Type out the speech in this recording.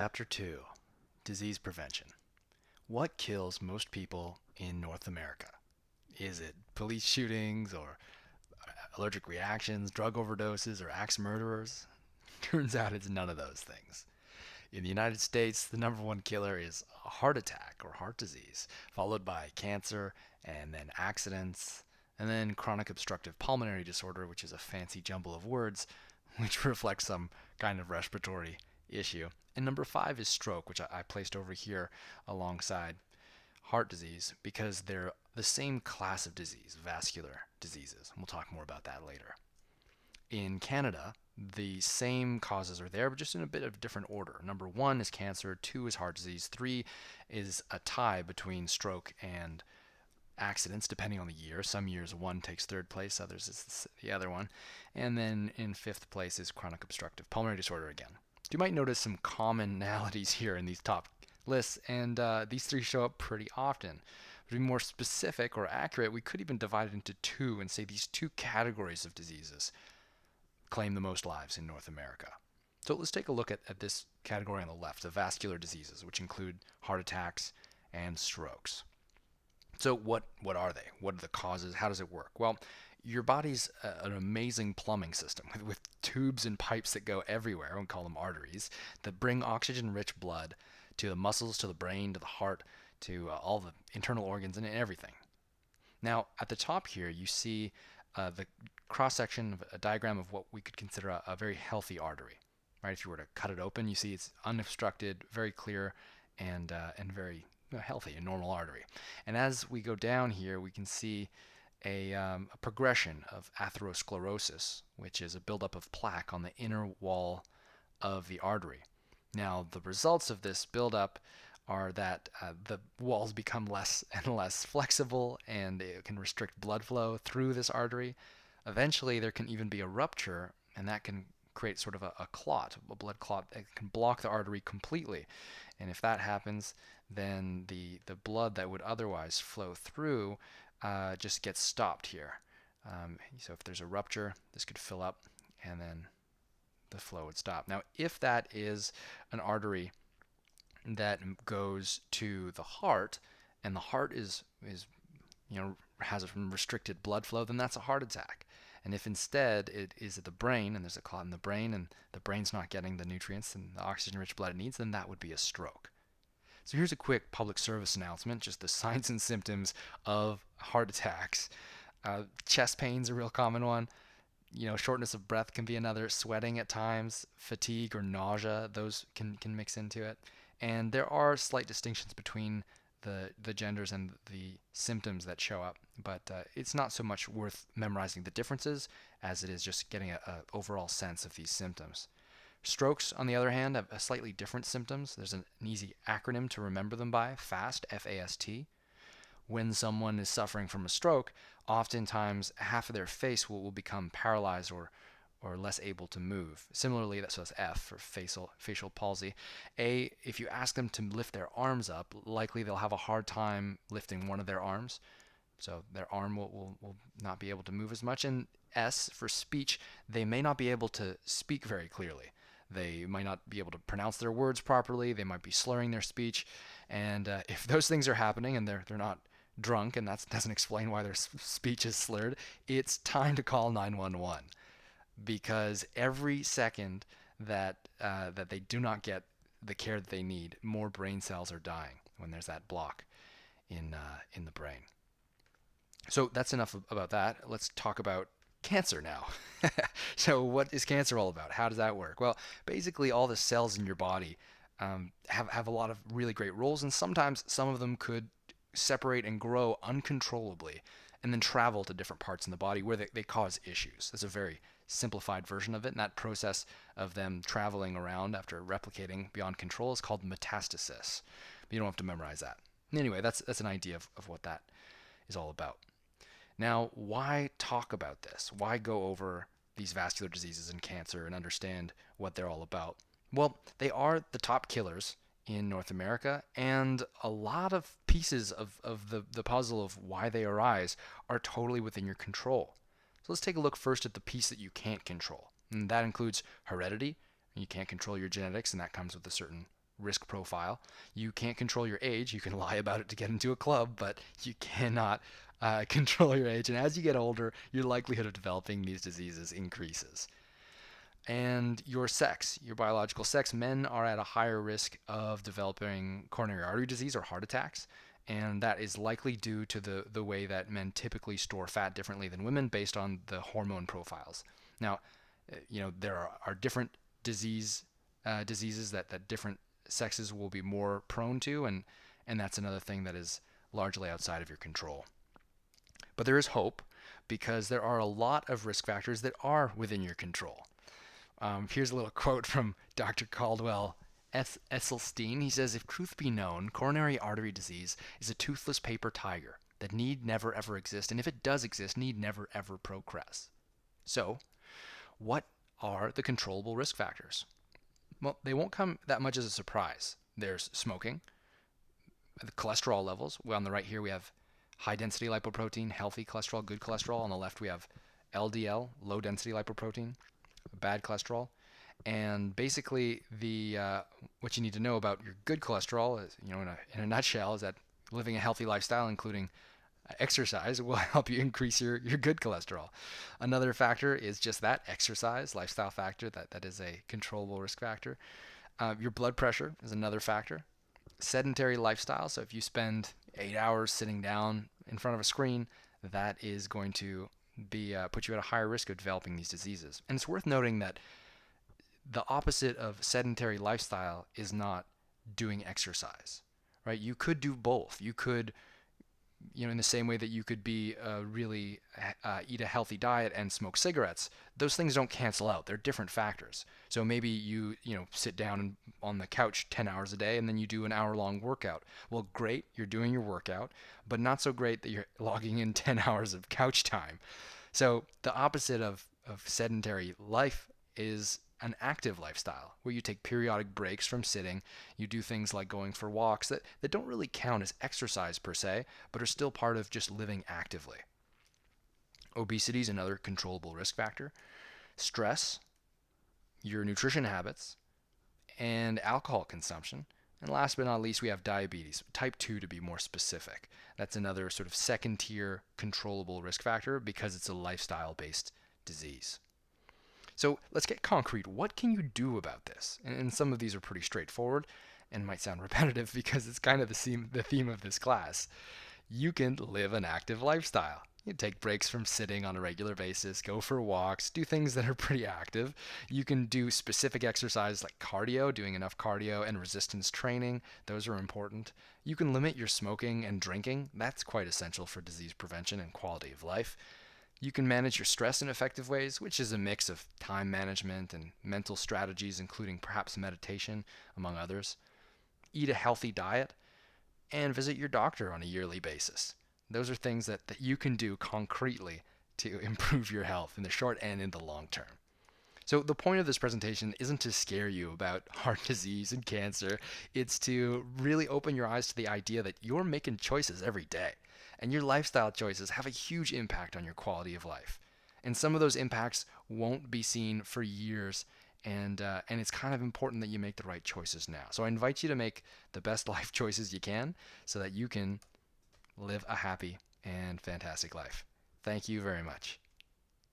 Chapter 2, Disease Prevention. What kills most people in North America? Is it police shootings or allergic reactions, drug overdoses, or axe murderers? Turns out it's none of those things. In the United States, the number one killer is a heart attack or heart disease, followed by cancer and then accidents, and then chronic obstructive pulmonary disorder, which is a fancy jumble of words which reflects some kind of respiratory issue. And number five is stroke, which I placed over here alongside heart disease because they're the same class of disease, vascular diseases. We'll talk more about that later. In Canada, the same causes are there, but just in a bit of different order. Number one is cancer, two is heart disease, three is a tie between stroke and accidents, depending on the year. Some years one takes third place, others is the other one. And then in fifth place is chronic obstructive pulmonary disorder again. You might notice some commonalities here in these top lists, and these three show up pretty often. To be more specific or accurate, we could even divide it into two and say these two categories of diseases claim the most lives in North America. So let's take a look at this category on the left, the vascular diseases, which include heart attacks and strokes. So what are they? What are the causes? How does it work? Well, your body's an amazing plumbing system with tubes and pipes that go everywhere, we call them arteries, that bring oxygen-rich blood to the muscles, to the brain, to the heart, to all the internal organs and everything. Now, at the top here, you see the cross-section of a diagram of what we could consider a very healthy artery. Right? If you were to cut it open, you see it's unobstructed, very clear, and very healthy, a normal artery. And as we go down here, we can see a progression of atherosclerosis, which is a buildup of plaque on the inner wall of the artery. Now, the results of this buildup are that the walls become less and less flexible, and it can restrict blood flow through this artery. Eventually, there can even be a rupture, and that can create sort of a clot, a blood clot that can block the artery completely. And if that happens, then the blood that would otherwise flow through just gets stopped here. So if there's a rupture, this could fill up, and then the flow would stop. Now, if that is an artery that goes to the heart, and the heart is has a restricted blood flow, then that's a heart attack. And if instead it is at the brain, and there's a clot in the brain, and the brain's not getting the nutrients and the oxygen-rich blood it needs, then that would be a stroke. So here's a quick public service announcement, just the signs and symptoms of heart attacks. Chest pain's a real common one. Shortness of breath can be another. Sweating at times, fatigue or nausea, those can mix into it. And there are slight distinctions between the genders and the symptoms that show up, but it's not so much worth memorizing the differences as it is just getting a overall sense of these symptoms. Strokes, on the other hand, have a slightly different symptoms. There's an easy acronym to remember them by, FAST, F-A-S-T. When someone is suffering from a stroke, oftentimes half of their face will become paralyzed or less able to move. Similarly, so that's F for facial palsy. A, if you ask them to lift their arms up, likely they'll have a hard time lifting one of their arms. So their arm will not be able to move as much. And S, for speech, they may not be able to speak very clearly. They might not be able to pronounce their words properly. They might be slurring their speech. And if those things are happening and they're not drunk, and that doesn't explain why their speech is slurred, it's time to call 911. Because every second that they do not get the care that they need, more brain cells are dying when there's that block in the brain. So that's enough about that. Let's talk about cancer now. So what is cancer all about? How does that work? Well, basically all the cells in your body have a lot of really great roles, and sometimes some of them could separate and grow uncontrollably and then travel to different parts in the body where they cause issues. That's a very simplified version of it, and that process of them traveling around after replicating beyond control is called metastasis. But you don't have to memorize that. Anyway, that's an idea of what that is all about. Now, why talk about this? Why go over these vascular diseases and cancer and understand what they're all about? Well, they are the top killers in North America, and a lot of pieces of the puzzle of why they arise are totally within your control. So let's take a look first at the piece that you can't control. And that includes heredity. You can't control your genetics, and that comes with a certain risk profile. You can't control your age. You can lie about it to get into a club, but you cannot control your age. And as you get older, your likelihood of developing these diseases increases. And your sex, your biological sex, men are at a higher risk of developing coronary artery disease or heart attacks. And that is likely due to the way that men typically store fat differently than women based on the hormone profiles. Now, there are different diseases that different sexes will be more prone to, and that's another thing that is largely outside of your control. But there is hope because there are a lot of risk factors that are within your control. Here's a little quote from Dr. Caldwell Esselstyn. He says, "If truth be known, coronary artery disease is a toothless paper tiger that need never ever exist, and if it does exist, need never ever progress." So, what are the controllable risk factors? Well, they won't come that much as a surprise. There's smoking, the cholesterol levels. Well, on the right here we have high density lipoprotein, healthy cholesterol, good cholesterol. On the left we have LDL, low density lipoprotein, bad cholesterol. And basically, the what you need to know about your good cholesterol is, in a nutshell, is that living a healthy lifestyle, including exercise, will help you increase your good cholesterol. Another factor is just that exercise, lifestyle factor, that is a controllable risk factor. Your blood pressure is another factor. Sedentary lifestyle, so if you spend 8 hours sitting down in front of a screen, that is going to be put you at a higher risk of developing these diseases. And it's worth noting that the opposite of sedentary lifestyle is not doing exercise, right? You could do both. You could, in the same way that you could be really eat a healthy diet and smoke cigarettes. Those things don't cancel out. They're different factors. So maybe you sit down on the couch 10 hours a day and then you do an hour-long workout. Well, great, you're doing your workout, but not so great that you're logging in 10 hours of couch time. So the opposite of sedentary life is an active lifestyle where you take periodic breaks from sitting. You do things like going for walks that don't really count as exercise per se, but are still part of just living actively. Obesity is another controllable risk factor. Stress, your nutrition habits, and alcohol consumption. And last but not least, we have diabetes, type 2 to be more specific. That's another sort of second tier controllable risk factor because it's a lifestyle based disease. So let's get concrete. What can you do about this? And some of these are pretty straightforward and might sound repetitive because it's kind of the theme of this class. You can live an active lifestyle. You take breaks from sitting on a regular basis, go for walks, do things that are pretty active. You can do specific exercise like cardio, doing enough cardio, and resistance training. Those are important. You can limit your smoking and drinking. That's quite essential for disease prevention and quality of life. You can manage your stress in effective ways, which is a mix of time management and mental strategies, including perhaps meditation, among others. Eat a healthy diet, and visit your doctor on a yearly basis. Those are things that you can do concretely to improve your health in the short and in the long term. So the point of this presentation isn't to scare you about heart disease and cancer. It's to really open your eyes to the idea that you're making choices every day. And your lifestyle choices have a huge impact on your quality of life. And some of those impacts won't be seen for years. And it's kind of important that you make the right choices now. So I invite you to make the best life choices you can so that you can live a happy and fantastic life. Thank you very much.